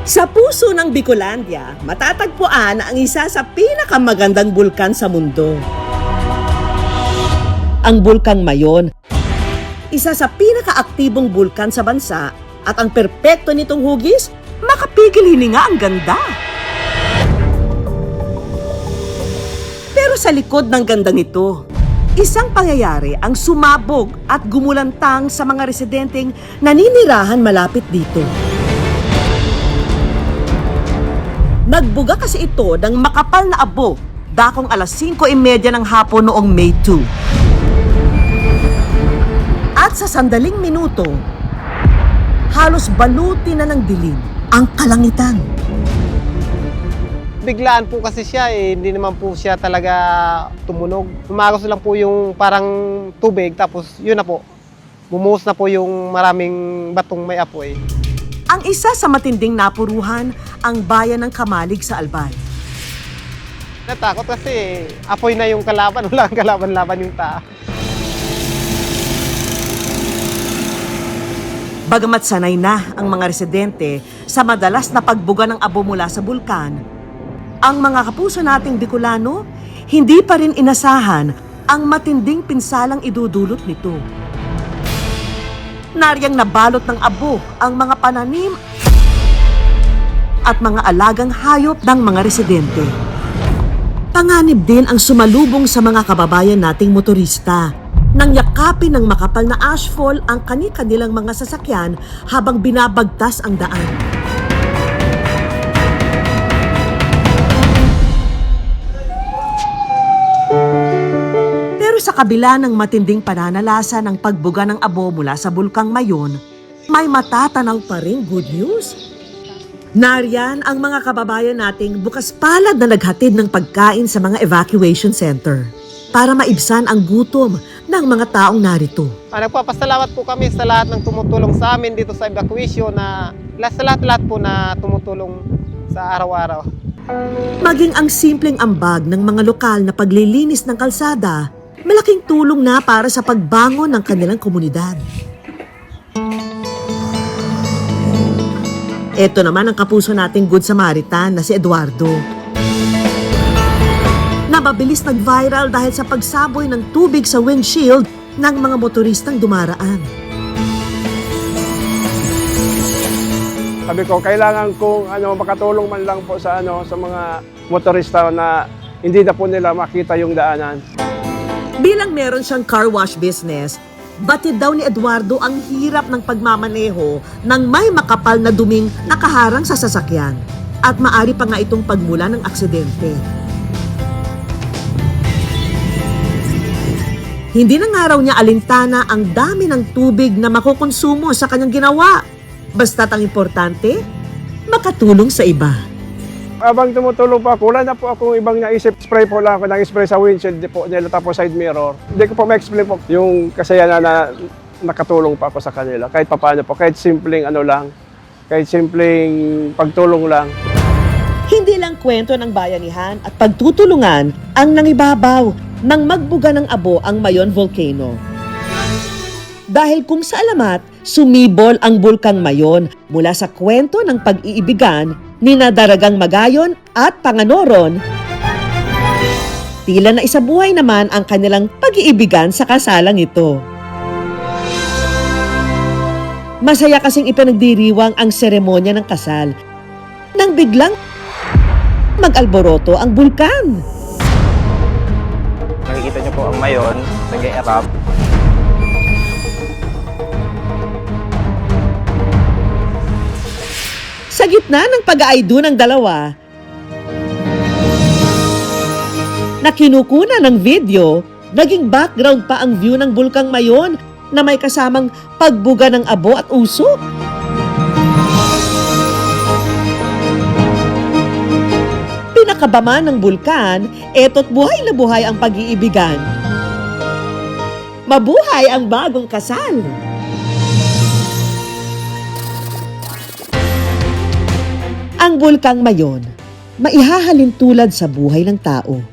Sa puso ng Bicolandia, matatagpuan ang isa sa pinakamagandang bulkan sa mundo. Ang Bulkang Mayon, isa sa pinakaaktibong bulkan sa bansa at ang perpekto nitong hugis, makapigil hininga ang ganda. Pero sa likod ng ganda nito, isang pangyayari ang sumabog at gumulantang sa mga residenteng naninirahan malapit dito. Nagbuga kasi ito ng makapal na abo dakong alas 5:30 ng hapon noong May 2. At sa sandaling minuto, halos balutin na ng dilim ang kalangitan. Biglaan po kasi siya hindi naman po siya talaga tumunog. Umagos lang po yung parang tubig tapos yun na po. Bumuhos na po yung maraming batong may apoy. Ang isa sa matinding napuruhan, ang bayan ng Kamalig sa Albay. Natakot kasi apoy na yung kalaban, wala kang kalaban-laban yung tao. Bagamat sanay na ang mga residente sa madalas na pagbuga ng abo mula sa bulkan, ang mga kapuso nating Bicolano hindi pa rin inasahan ang matinding pinsalang idudulot nito. Naryang nabalot ng abo ang mga pananim at mga alagang hayop ng mga residente. Panganib din ang sumalubong sa mga kababayan nating motorista nang yakapin ng makapal na ashfall ang kani-kanilang mga sasakyan habang binabagtas ang daan. Pero sa kabila ng matinding pananalasa ng pagbuga ng abo mula sa Bulkang Mayon, may matatanaw pa ring good news. Nariyan ang mga kababayan nating bukas palad na naghatid ng pagkain sa mga evacuation center para maibsan ang gutom ng mga taong narito. Nagpapasalamat po kami sa lahat ng tumutulong sa amin dito sa evacuation na sa lahat po na tumutulong sa araw-araw. Maging ang simpleng ambag ng mga lokal na paglilinis ng kalsada, malaking tulong na para sa pagbangon ng kanilang komunidad. Ito naman ang kapuso nating Good Samaritan na si Eduardo. Nababilis nag-viral dahil sa pagsaboy ng tubig sa windshield ng mga motoristang dumaraan. Sabi ko, kailangan kong makatulong man lang po sa mga motorista na hindi na po nila makita yung daanan. Bilang meron siyang car wash business, batid daw ni Eduardo ang hirap ng pagmamaneho ng may makapal na duming nakaharang sa sasakyan at maari pa nga itong pagmula ng aksidente. Hindi na nga raw niya alintana ang dami ng tubig na makukonsumo sa kanyang ginawa. Basta't ang importante, makatulong sa iba. Habang tumutulong po ako, wala na po akong ibang naisip. Spray po lang ako ng spray sa windshield po nila tapos side mirror. Hindi ko po ma-explain po yung kasayanan na nakatulong pa ako sa kanila. Kahit papaano po, kahit simpleng kahit simpleng pagtulong lang. Hindi lang kwento ng bayanihan at pagtutulungan ang nangibabaw nang magbuga ng abo ang Mayon Volcano. Dahil kung sa alamat, sumibol ang Bulkang Mayon mula sa kwento ng pag-iibigan ni Daragang Magayon at Panganoron. Tila na isabuhay naman ang kanilang pag-iibigan sa kasalang ito. Masaya kasing ipinagdiriwang ang seremonya ng kasal nang biglang mag-alboroto ang bulkan. Nakikita niyo po ang Mayon, nag-e-erupt. Sa gitna ng pag-aaydo ng dalawa, na kinukuna ng video, naging background pa ang view ng Bulkang Mayon na may kasamang pagbuga ng abo at usok. Pinakabama ng bulkan, eto't buhay na buhay ang pag-iibigan. Mabuhay ang bagong kasal! Ang Bulkang Mayon, maihahalin tulad sa buhay ng tao.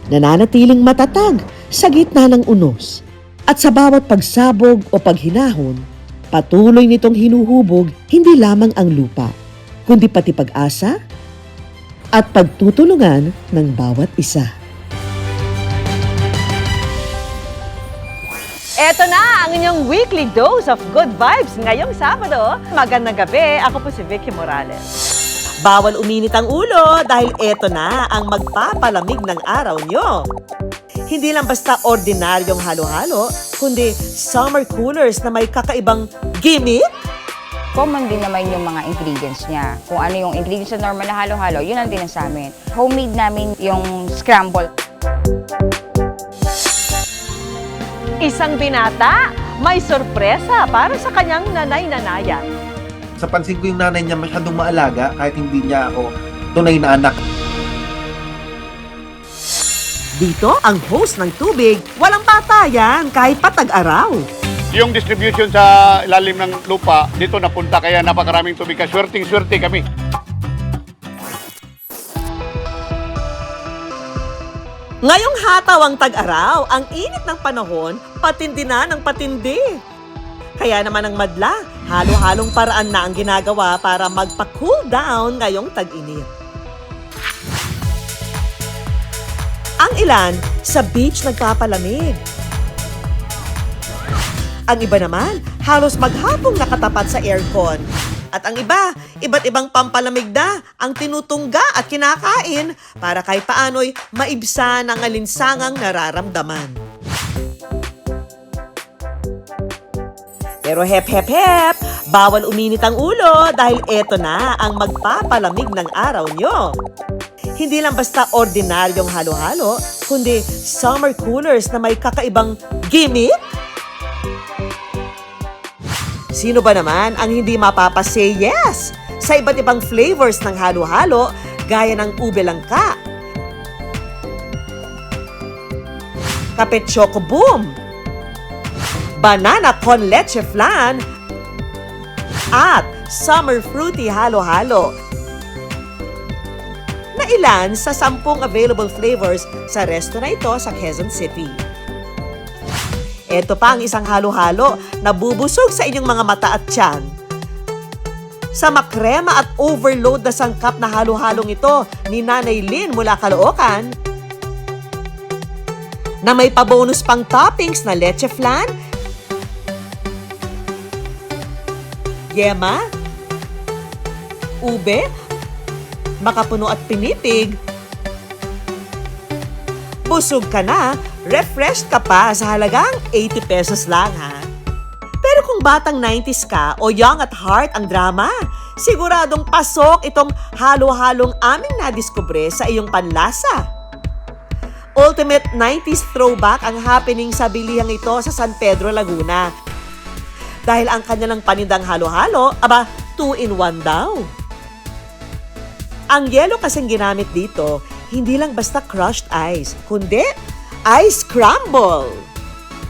Nananatiling matatag sa gitna ng unos. At sa bawat pagsabog o paghinahon, patuloy nitong hinuhubog hindi lamang ang lupa, kundi pati pag-asa at pagtutulungan ng bawat isa. Eto na ang inyong weekly dose of good vibes ngayong Sabado. Magandang gabi, ako po si Vicky Morales. Bawal uminit ang ulo dahil eto na ang magpapalamig ng araw nyo. Hindi lang basta ordinaryong halo-halo, kundi summer coolers na may kakaibang gimmick. Common din naman yung mga ingredients niya. Kung ano yung ingredients sa normal na halo-halo, yun ang din sa amin. Homemade namin yung scramble. Isang binata, may sorpresa para sa kanyang nanay-nanayan. Sa pansin ko yung nanay niya masyadong maalaga kahit hindi niya ako tunay na anak. Dito, ang host ng tubig, walang patayan kahit patag-araw. Yung distribution sa ilalim ng lupa, dito napunta kaya napakaraming tubig. Swerting-swerte kami. Ngayong hataw ang tag-araw, ang init ng panahon, patindi na ng patindi. Kaya naman ang madla, halo-halong paraan na ang ginagawa para magpa-cool down ngayong tag-init. Ang ilan, sa beach nagpapalamig. Ang iba naman, halos maghapong nakatapat sa aircon. At ang iba, iba't ibang pampalamig na ang tinutungga at kinakain para kahit paano'y maibsan ang alinsangang nararamdaman. Pero hep, bawal uminit ang ulo dahil eto na ang magpapalamig ng araw nyo. Hindi lang basta ordinaryong halo-halo, kundi summer coolers na may kakaibang gimmick. Sino ba naman ang hindi mapapasay yes sa iba't ibang flavors ng halo-halo gaya ng ube langka, kape choco boom, banana con leche flan, at summer fruity halo-halo. Na ilan sa 10 available flavors sa resto na ito sa Quezon City. Ito pa ang isang halo-halo na bubusog sa inyong mga mata at tiyan. Sa makrema at overload na sangkap na halo-halong ito ni Nanay Lynn mula Caloocan, na may pabonus pang toppings na leche flan, yema, ube, makapuno at pinipig, busog ka na, refreshed ka pa sa halagang 80 pesos lang ha. Pero kung batang 90s ka o young at heart ang drama, siguradong pasok itong halo-halong aming nadiskubre sa iyong panlasa. Ultimate 90s throwback ang happening sa bilihang ito sa San Pedro, Laguna. Dahil ang kanilang panindang halo-halo, 2-in-1 daw. Ang yelo kasing ginamit dito, hindi lang basta crushed ice, kundi ice scramble.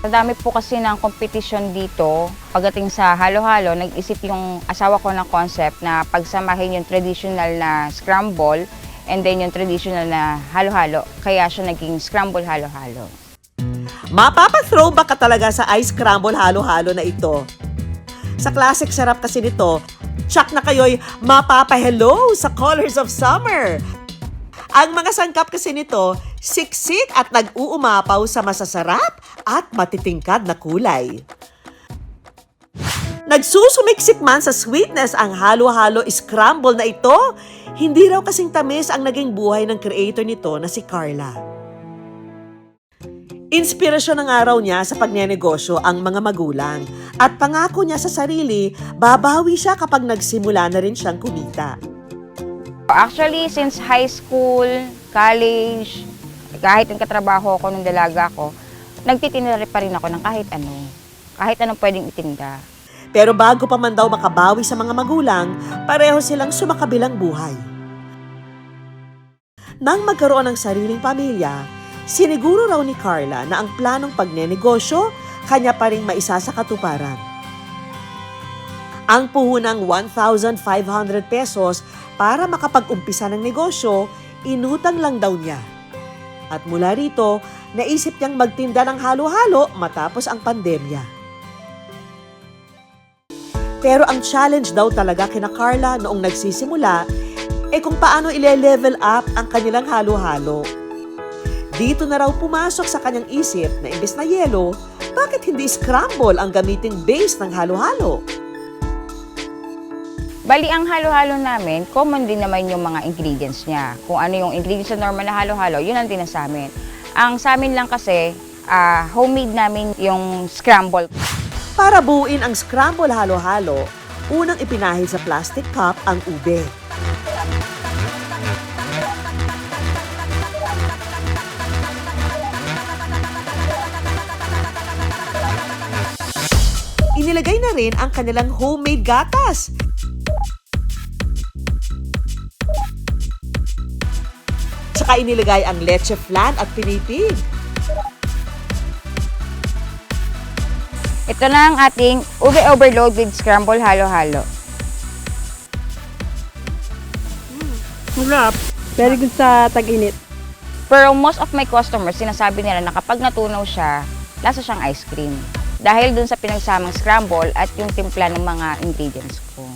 Sa dami po kasi ng competition dito, pagdating sa halo-halo, nag-isip yung asawa ko ng concept na pagsamahin yung traditional na scramble and then yung traditional na halo-halo. Kaya siya naging scramble halo-halo. Mapapa-throwback ka talaga sa ice scramble halo-halo na ito. Sa classic sarap kasi nito, tsak na kayo'y mapapa-hello sa colors of summer. Ang mga sangkap kasi nito, siksik at nag-uumapaw sa masasarap at matitingkad na kulay. Nagsusumiksik man sa sweetness ang halo-halo scramble na ito, hindi raw kasing tamis ang naging buhay ng creator nito na si Carla. Inspirasyon ng araw niya sa pagnenegosyo ang mga magulang at pangako niya sa sarili, babawi siya kapag nagsimula na rin siyang kumita. Actually, since high school, college, kahit yung katrabaho ko nung dalaga ko, nagtitinda pa rin ako ng kahit ano. Kahit anong pwedeng itinda. Pero bago pa man daw makabawi sa mga magulang, pareho silang sumakabilang buhay. Nang magkaroon ng sariling pamilya, siniguro raw ni Carla na ang planong pagnenegosyo, kanya pa ring maisa sa katuparan. Ang puhunang 1,500 pesos para makapag-umpisa ng negosyo, inutang lang daw niya. At mula rito, naisip niyang magtinda ng halo-halo matapos ang pandemya. Pero ang challenge daw talaga kina Carla noong nagsisimula kung paano ile-level up ang kanilang halo-halo. Dito na raw pumasok sa kanyang isip na imbes na yelo, bakit hindi scramble ang gamiting base ng halo-halo? Bali, ang halo-halo namin, common din naman yung mga ingredients niya. Kung ano yung ingredients sa normal na halo-halo, yun ang din sa amin. Ang sa amin lang kasi, homemade namin yung scramble. Para buuin ang scramble halo-halo, unang ipinahid sa plastic cup ang ube. Inilagay na rin ang kanilang homemade gatas. Tsaka inilagay ang leche flan at pinipig. Ito na ang ating ube overload with scramble halo-halo. Sarap. Very good sa tag-init. Pero most of my customers, sinasabi nila na kapag natunaw siya, lasa siyang ice cream. Dahil dun sa pinagsamang scramble at yung timpla ng mga ingredients ko.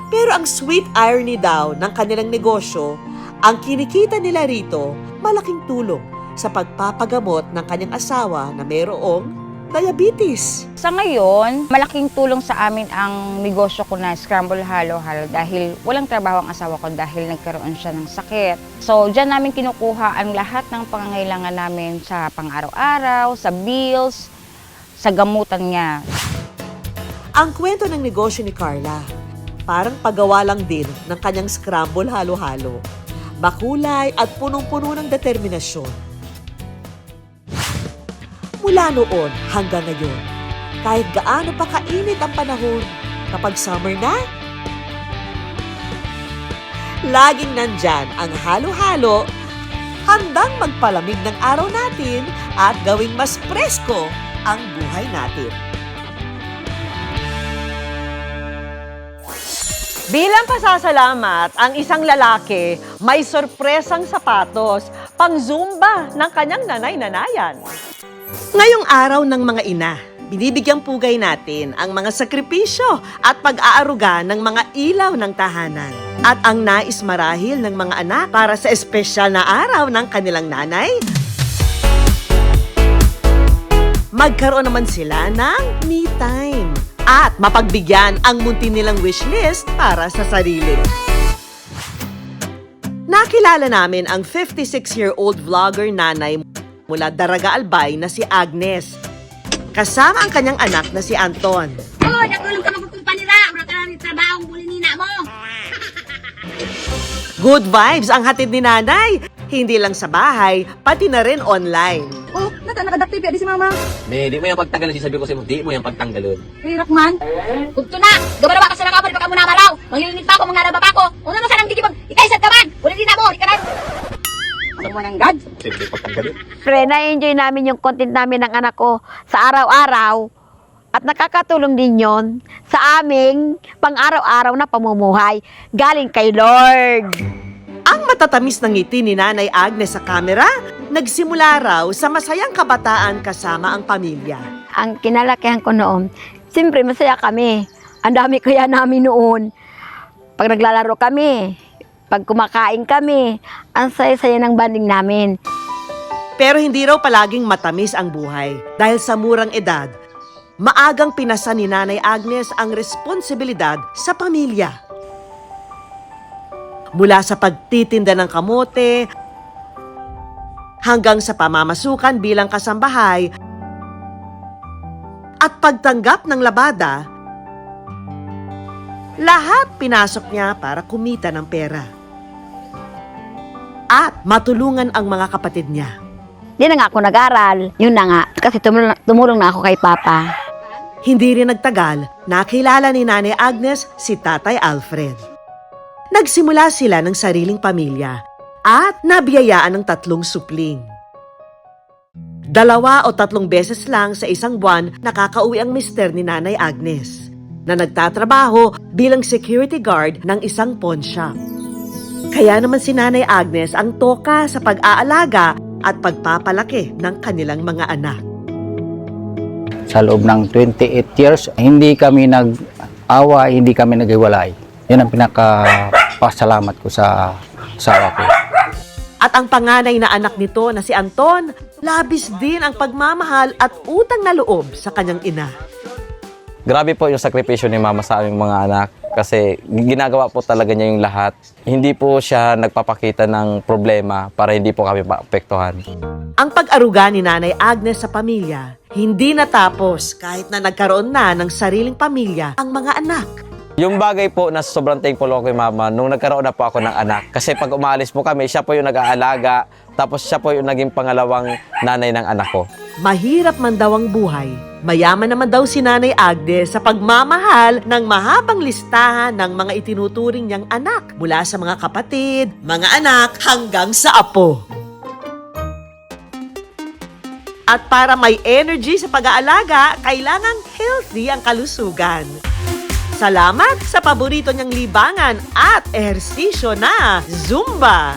Pero ang sweet irony daw ng kanilang negosyo, ang kinikita nila rito, malaking tulong sa pagpapagamot ng kanyang asawa na mayroong diabetes. Sa ngayon, malaking tulong sa amin ang negosyo ko na scramble halo-halo dahil walang trabaho ang asawa ko dahil nagkaroon siya ng sakit. So, dyan namin kinukuha ang lahat ng pangangailangan namin sa pang-araw-araw, sa bills, sa gamutan niya. Ang kwento ng negosyo ni Carla, parang paggawa lang din ng kanyang scramble halo-halo. Makulay at punong-puno ng determinasyon. Mula noon hanggang ngayon, kahit gaano pa kainit ang panahon, kapag summer na, laging nandyan ang halo-halo, handang magpalamig ng araw natin at gawing mas presko ang buhay natin. Bilang pasasalamat, ang isang lalaki may sorpresang sapatos pang Zumba ng kanyang nanay-nanayan. Ngayong araw ng mga ina, binibigyang pugay natin ang mga sakripisyo at pag-aaruga ng mga ilaw ng tahanan. At ang nais marahil ng mga anak para sa espesyal na araw ng kanilang nanay, magkaroon naman sila ng me time at mapagbigyan ang munti nilang wishlist para sa sarili. Nakilala namin ang 56-year-old vlogger nanay mula Daraga Albay na si Agnes, kasama ang kanyang anak na si Anton. Oh, nagulong ka magkukumpanira. Wala ka na trabaho ang bulinina mo. Good vibes ang hatid ni nanay, hindi lang sa bahay, pati na rin online. Oh, nakadakti pa di si mama. Di mo yung pagtanggalon, sabi ko sa'yo, di mo yung pagtanggalon. Hirap man. Kugto na. Gabarawa ka sa nakapal, baka mo na malaw. Mangilinit pa ako, mga nababa ko. Una na sanang digibag. Ikaisat ka man. Bulinina mo, di ka na. Sa mo ng God. Siyempre pagtanggalon. Pre, na-enjoy namin yung content namin ng anak ko sa araw-araw. At nakakatulong din yon sa aming pang-araw-araw na pamumuhay. Galing kay Lord. Ang matatamis ng ngiti ni Nanay Agnes sa kamera, nagsimula raw sa masayang kabataan kasama ang pamilya. Ang kinalakihan ko noon, siyempre masaya kami. Ang dami kaya namin noon. Pag naglalaro kami, pag kumakain kami, ang saya-saya ng banding namin. Pero hindi raw palaging matamis ang buhay. Dahil sa murang edad, maagang pinasa ni Nanay Agnes ang responsibilidad sa pamilya. Mula sa pagtitinda ng kamote, hanggang sa pamamasukan bilang kasambahay, at pagtanggap ng labada, lahat pinasok niya para kumita ng pera. At matulungan ang mga kapatid niya. Di na nga ako nag-aral. Yun na nga. Kasi tumulong na ako kay Papa. Hindi rin nagtagal, nakilala ni Nanay Agnes si Tatay Alfred. Nagsimula sila ng sariling pamilya at nabiyayaan ng 3 supling. 2 o 3 beses lang sa isang buwan nakakauwi ang mister ni Nanay Agnes na nagtatrabaho bilang security guard ng isang pawn shop. Kaya naman si Nanay Agnes ang toka sa pag-aalaga at pagpapalaki ng kanilang mga anak. Sa loob ng 28 years, hindi kami awa, hindi kami naghiwalay. Yun ang pinaka-pasalamat ko sa asawa ko. At ang panganay na anak nito na si Anton, labis din ang pagmamahal at utang na loob sa kanyang ina. Grabe po yung sakripisyo ni mama sa aming mga anak kasi ginagawa po talaga niya yung lahat. Hindi po siya nagpapakita ng problema para hindi po kami maapektuhan. Ang pag-aruga ni Nanay Agnes sa pamilya, hindi natapos kahit na nagkaroon na ng sariling pamilya ang mga anak. Yung bagay po na sobrang thankful ako kay mama nung nagkaroon na po ako ng anak. Kasi pag umalis po kami, siya po yung nag-aalaga, tapos siya po yung naging pangalawang nanay ng anak ko. Mahirap man daw ang buhay, mayaman naman daw si Nanay Agnes sa pagmamahal ng mahabang listahan ng mga itinuturing niyang anak mula sa mga kapatid, mga anak hanggang sa apo. At para may energy sa pag-aalaga, kailangang healthy ang kalusugan. Salamat sa paborito niyang libangan at ehersisyo na Zumba.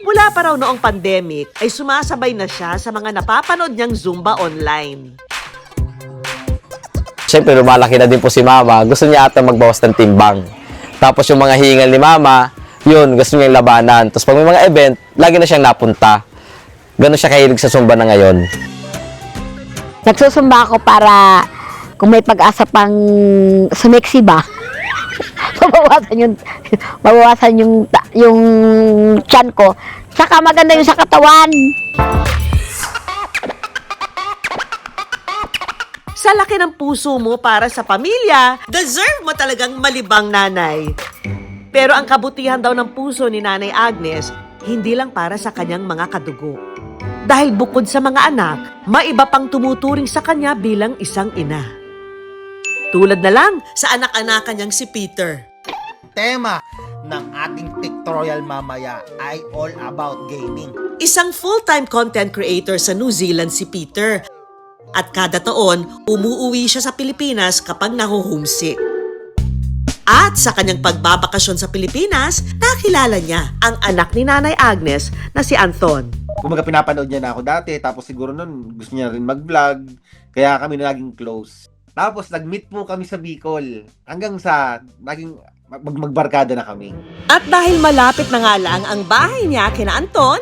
Mula pa raw noong pandemic ay sumasabay na siya sa mga napapanood niyang Zumba online. Siyempre, lumalaki na din po si mama. Gusto niya ata magbawas ng timbang. Tapos yung mga hingal ni mama, yun, gusto niya yung labanan. Tapos pag may mga event, lagi na siyang napunta. Ganun siya kahilig sa Zumba na ngayon. Nagsusumba ako para kung may pag-asa pang sumeksi ba, mabawasan yung tiyan ko. Saka maganda yung sa katawan. Sa laki ng puso mo para sa pamilya, deserve mo talagang malibang nanay. Pero ang kabutihan daw ng puso ni Nanay Agnes, hindi lang para sa kanyang mga kadugo. Dahil bukod sa mga anak, may iba pang tumuturing sa kanya bilang isang ina. Tulad na lang sa anak-anakan niyang si Peter. Tema ng ating pictorial mamaya ay all about gaming. Isang full-time content creator sa New Zealand si Peter. At kada taon, umuuwi siya sa Pilipinas kapag naho-homesick. At sa kanyang pagbabakasyon sa Pilipinas, nakilala niya ang anak ni Nanay Agnes na si Anton. Kumaga pinapanood niya na ako dati, tapos siguro nun gusto niya rin mag-vlog, kaya kami na naging close. Tapos nag-meet po kami sa Bicol, hanggang sa naging magbarkada na kami. At dahil malapit na nga lang ang bahay niya kina Anton,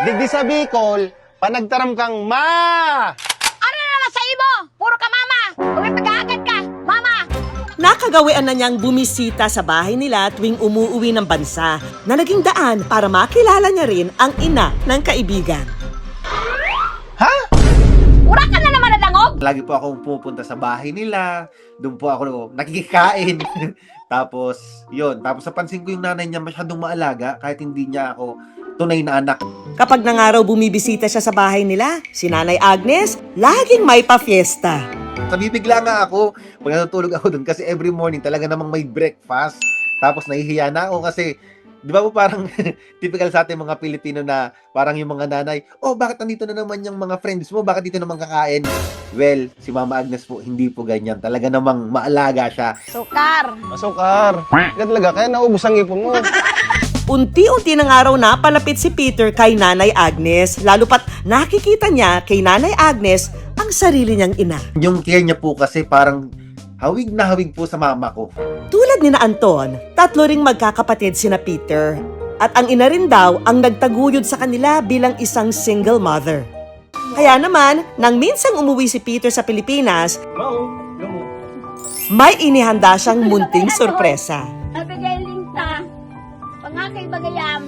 Digdi sa Bicol, panagtaram kang ma! Ano na naman sa imo? Puro ka mama! Huwag may pag-aagad ka! Mama! nakagawian na niyang bumisita sa bahay nila tuwing umuuwi ng bansa na naging daan para makilala niya rin ang ina ng kaibigan. Ura ka na naman nadangog! Lagi po akong pumupunta sa bahay nila, doon po ako nakikikain. Tapos, yun. Tapos napansin ko yung nanay niya masyadong maalaga kahit hindi niya ako tunay na anak. Kapag nangaraw bumibisita siya sa bahay nila, si Nanay Agnes, laging may pa-fiesta. Nabibigla nga ako pag natutulog ako doon kasi every morning talaga namang may breakfast. Tapos nahihiya na ako kasi di ba po parang typical sa ating mga Pilipino na parang yung mga nanay, oh bakit nandito na naman yung mga friends mo? Bakit dito naman kakain? Well, si Mama Agnes po, hindi po ganyan. Talaga namang maalaga siya. Sukar! Masukar. Kaya talaga, kaya naubos ang ipon mo. Unti-unti ng araw na palapit si Peter kay Nanay Agnes, lalo pat nakikita niya kay Nanay Agnes ang sarili niyang ina. Yung care niya po kasi parang hawig na hawig po sa mama ko. Tulad ni na Anton, tatlo ring magkakapatid sina Peter. At ang ina rin daw ang nagtaguyod sa kanila bilang isang single mother. Kaya naman, nang minsang umuwi si Peter sa Pilipinas, may inihanda siyang munting sorpresa. Nabigailing ta! Pangakay bagayam!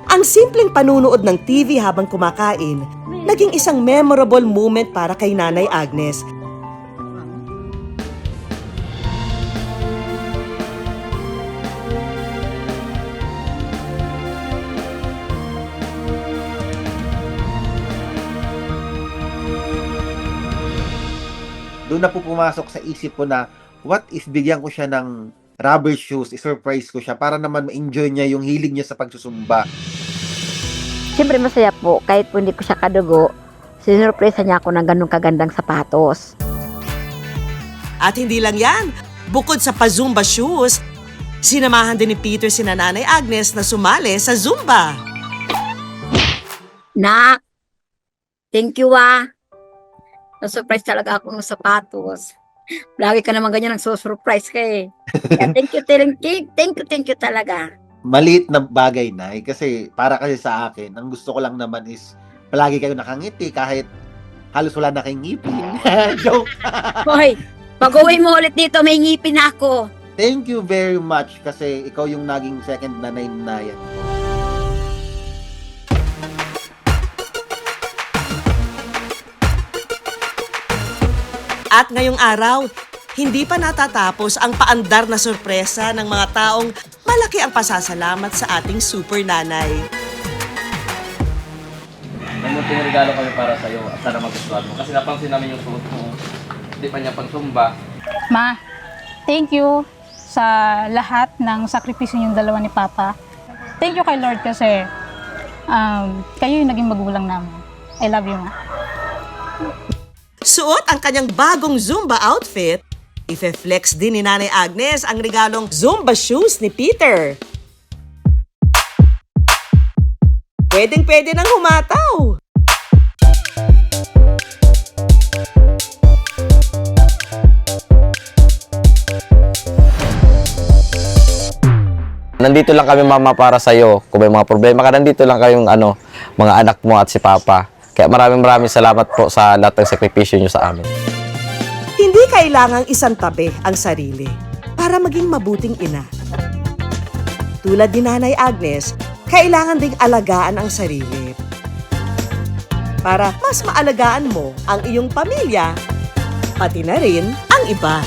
Ang simpleng panunood ng TV habang kumakain, naging isang memorable moment para kay Nanay Agnes. Doon na po pumasok sa isip ko na what if bigyan ko siya ng rubber shoes, i-surprise ko siya para naman ma-enjoy niya yung hilig niya sa pagsusumba. Siyempre masaya po, kahit po hindi ko siya kadugo, sinurpresa niya ako ng ganong kagandang sapatos. At hindi lang yan, bukod sa pa-Zumba shoes, sinamahan din ni Peter si Nanay Agnes na sumali sa Zumba. Nak, thank you Na-surprise talaga ako ng sapatos. Lagi ka naman ganyan, nagsusurprise ka eh. Kaya thank you talaga. Maliit na bagay, Nay, kasi para kasi sa akin, ang gusto ko lang naman is palagi kayo nakangiti kahit halos wala na kayong ngipin. Joke. Hoy, pag-uwi mo ulit dito, may ngipin na ako. Thank you very much kasi ikaw yung naging second nanay na yan. At ngayong araw, hindi pa natatapos ang paandar na sorpresa ng mga taong malaki ang pasasalamat sa ating super nanay. May munting regalo kami para sa'yo at sana magustuhan mo. Kasi napansin namin yung suot mo. Hindi pa niya pang sumba. Ma, thank you sa lahat ng sakripisyo yung dalawa ni Papa. Thank you kay Lord kasi kayo yung naging magulang namin. I love you, Ma. Suot ang kanyang bagong Zumba outfit. Ife-flex din ni Nanay Agnes ang regalong Zumba shoes ni Peter. Pwedeng-pwede nang humataw. Nandito lang kami, Mama, para sa'yo. Kung may mga problema ka, nandito lang kayong mga anak mo at si Papa. Kaya maraming salamat po sa lahat ng sakripisyo nyo sa amin. Hindi kailangang isang tabi ang sarili para maging mabuting ina. Tulad ni Nanay Agnes, kailangan ding alagaan ang sarili para mas maalagaan mo ang iyong pamilya, pati na rin ang iba.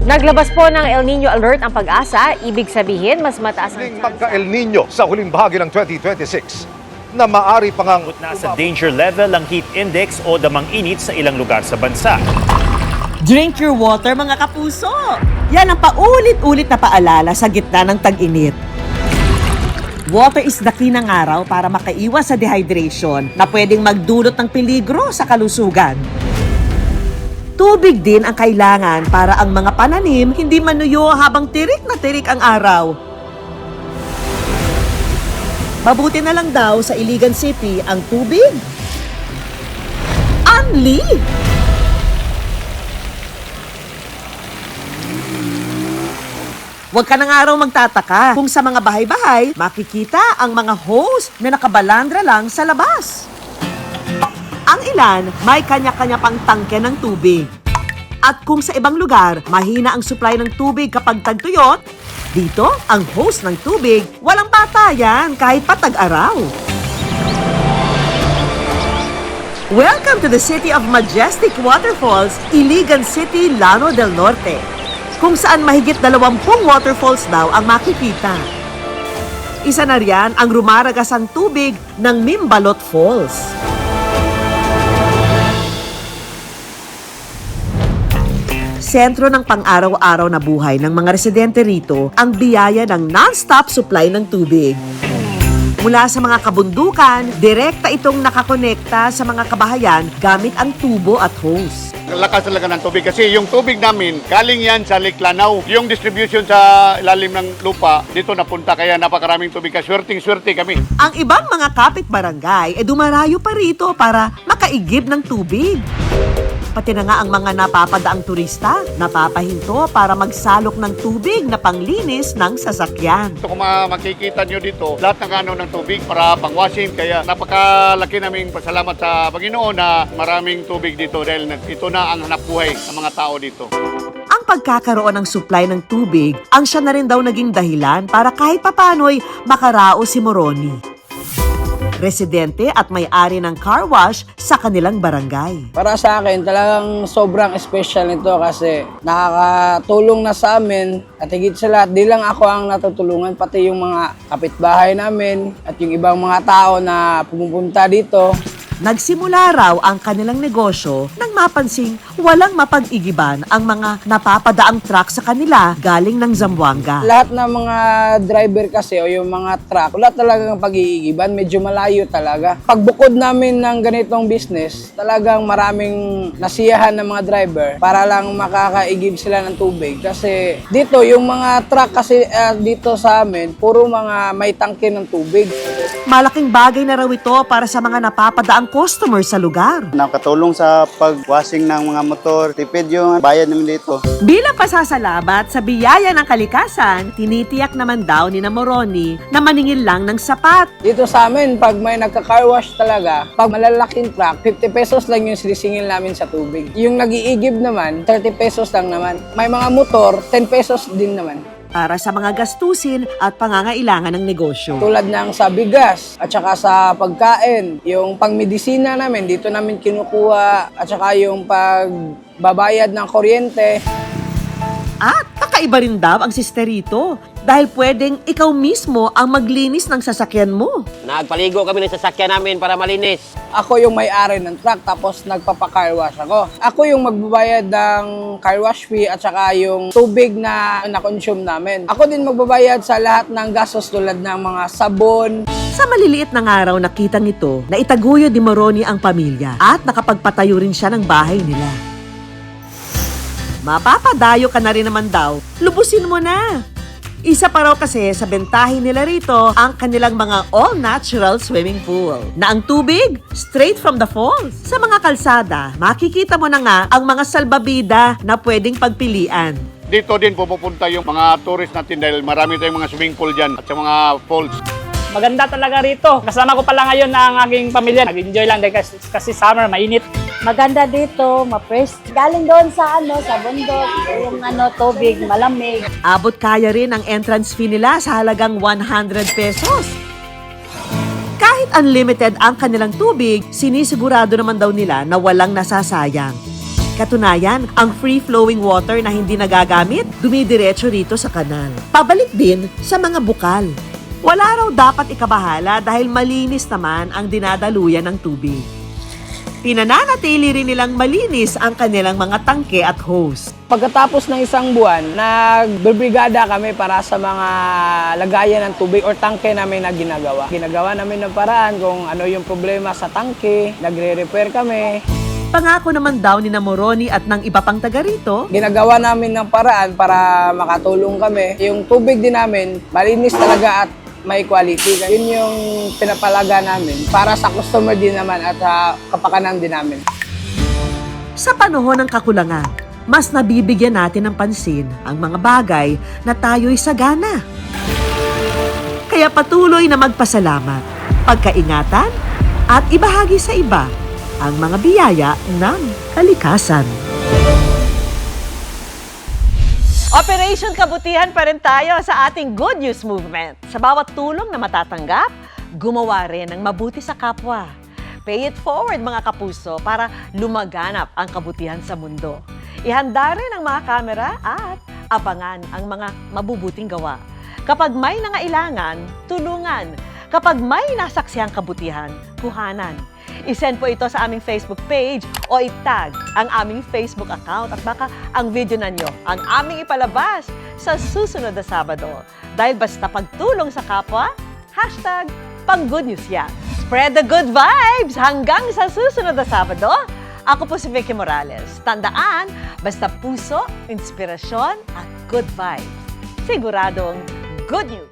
Naglabas po ng El Nino Alert ang Pag-asa, ibig sabihin mas mataas ang Pagka-El Nino sa huling bahagi ng 2026 na maaari pangang nasa danger level ang heat index o damang init sa ilang lugar sa bansa. Drink your water, mga kapuso! Yan ang paulit-ulit na paalala sa gitna ng tag-init. Water is the key ng araw para makaiwas sa dehydration na pwedeng magdulot ng peligro sa kalusugan. Tubig din ang kailangan para ang mga pananim hindi manuyo habang tirik na tirik ang araw. Mabuti na lang daw sa Iligan City ang tubig. Unli! Huwag ka na nga raw magtataka kung sa mga bahay-bahay makikita ang mga hose na nakabalandra lang sa labas. Ang ilan, may kanya-kanya pang tangke ng tubig. At kung sa ibang lugar, mahina ang supply ng tubig kapag tagtuyot, dito, ang hose ng tubig, walang batayan kahit patag-araw. Welcome to the city of majestic waterfalls, Iligan City, Llano del Norte, kung saan mahigit 20 waterfalls daw ang makikita. Isa na riyan ang rumaragasang tubig ng Mimbalot Falls. Sentro ng pang-araw-araw na buhay ng mga residente rito ang biyaya ng non-stop supply ng tubig. Mula sa mga kabundukan, direkta itong nakakonekta sa mga kabahayan gamit ang tubo at hose. Lakas talaga ng tubig kasi yung tubig namin galing yan sa Lake Lanao. Yung distribution sa ilalim ng lupa dito napunta kaya napakaraming tubig. Swerting-swerte kami. Ang ibang mga kapit-barangay dumarayo pa rito para makaigib ng tubig. Pati na nga ang mga napapadaang turista, napapahinto para magsalok ng tubig na panglinis ng sasakyan. Kung makikita nyo dito, lahat ng ng tubig para pangwasim. Kaya napakalaki naming pasalamat sa Panginoon na maraming tubig dito dahil ito na ang hanap buhay ng mga tao dito. Ang pagkakaroon ng supply ng tubig ang siya na rin daw naging dahilan para kahit papano'y makaraos si Moroni, residente at may-ari ng car wash sa kanilang barangay. Para sa akin, talagang sobrang special nito kasi nakakatulong na sa amin at higit sa lahat, di lang ako ang natutulungan, pati yung mga kapitbahay namin at yung ibang mga tao na pumupunta dito. Nagsimula raw ang kanilang negosyo nang mapansing walang mapag-igiban ang mga napapadaang truck sa kanila galing ng Zamboanga. Lahat ng mga driver kasi o yung mga truck, wala talagang pag-iigiban, medyo malayo talaga. Pagbukod namin ng ganitong business, talagang maraming nasiyahan ng mga driver para lang makakaigib sila ng tubig. Kasi dito, yung mga truck kasi dito sa amin, puro mga may tangke ng tubig. Malaking bagay na raw ito para sa mga napapadaang customer sa lugar. Nakatulong sa pag-washing ng mga motor. Tipid yung bayad namin dito. Bilang pasasalamat sa biyaya ng kalikasan, tinitiyak naman daw ni Moroni na maningil lang ng sapat. Dito sa amin, pag may nagka-car wash talaga, pag malalaking truck, 50 pesos lang yung sinisingil namin sa tubig. Yung nag-iigib naman, 30 pesos lang naman. May mga motor, 10 pesos din naman. Para sa mga gastusin at pangangailangan ng negosyo. Tulad ng sa bigas at saka sa pagkain, yung pangmedisina namin, dito namin kinukuha at saka yung pagbabayad ng kuryente. At kakaiba rin daw ang sisterito dahil pwedeng ikaw mismo ang maglinis ng sasakyan mo. Nagpaligo kami ng sasakyan namin para malinis. Ako yung may-ari ng truck tapos nagpapa-car wash ako. Ako yung magbabayad ng car wash fee at saka yung tubig na na-consume namin. Ako din magbabayad sa lahat ng gastos tulad ng mga sabon. Sa maliliit na araw nakitang ito na itaguyod ni Moroni ang pamilya at nakapagpatayo rin siya ng bahay nila. Mapapadayo ka na rin naman daw, lubusin mo na. Isa pa raw kasi sa bentahin nila rito ang kanilang mga all-natural swimming pool na ang tubig straight from the falls. Sa mga kalsada, makikita mo na nga ang mga salbabida na pwedeng pagpilian. Dito din pupunta yung mga tourist natin dahil marami tayong mga swimming pool dyan at sa mga falls. Maganda talaga rito. Kasama ko pala ngayon ang aking pamilya. Nag-enjoy lang dahil kasi summer, mainit. Maganda dito, ma-fresh. Galing doon sa sa bundok, yung tubig, malamig. Abot kaya rin ang entrance fee nila sa halagang 100 pesos. Kahit unlimited ang kanilang tubig, sinisigurado naman daw nila na walang nasasayang. Katunayan, ang free-flowing water na hindi nagagamit, dumidiretso rito sa kanal. Pabalik din sa mga bukal. Wala raw dapat ikabahala dahil malinis naman ang dinadaluyan ng tubig. Pinananatili rin nilang malinis ang kanilang mga tangke at hose. Pagkatapos ng isang buwan, nagbibrigada kami para sa mga lagayan ng tubig or tangke namin na ginagawa. Ginagawa namin ng paraan kung ano yung problema sa tangke, nagre-repair kami. Pangako naman daw ni Moroni at ng iba pang taga rito, ginagawa namin ng paraan para makatulong kami. Yung tubig din namin, malinis talaga at may quality. Yun yung pinapalaga namin para sa customer din naman at sa kapakanan din namin. Sa panahon ng kakulangan, mas nabibigyan natin ng pansin ang mga bagay na tayo'y sagana. Kaya patuloy na magpasalamat, pagkaingatan at ibahagi sa iba ang mga biyaya ng kalikasan. Operation Kabutihan pa rin tayo sa ating Good News Movement. Sa bawat tulong na matatanggap, gumawa rin ng mabuti sa kapwa. Pay it forward mga kapuso para lumaganap ang kabutihan sa mundo. Ihanda rin ang mga kamera at abangan ang mga mabubuting gawa. Kapag may nangailangan, tulungan. Kapag may nasaksihang kabutihan, kuhanan. I-send po ito sa aming Facebook page o i-tag ang aming Facebook account at baka ang video nanyo ang aming ipalabas sa susunod na Sabado. Dahil basta pagtulong sa kapwa, #pang-good news yan. Spread the good vibes hanggang sa susunod na Sabado. Ako po si Vicky Morales. Tandaan, basta puso, inspirasyon at good vibes. Siguradong good news.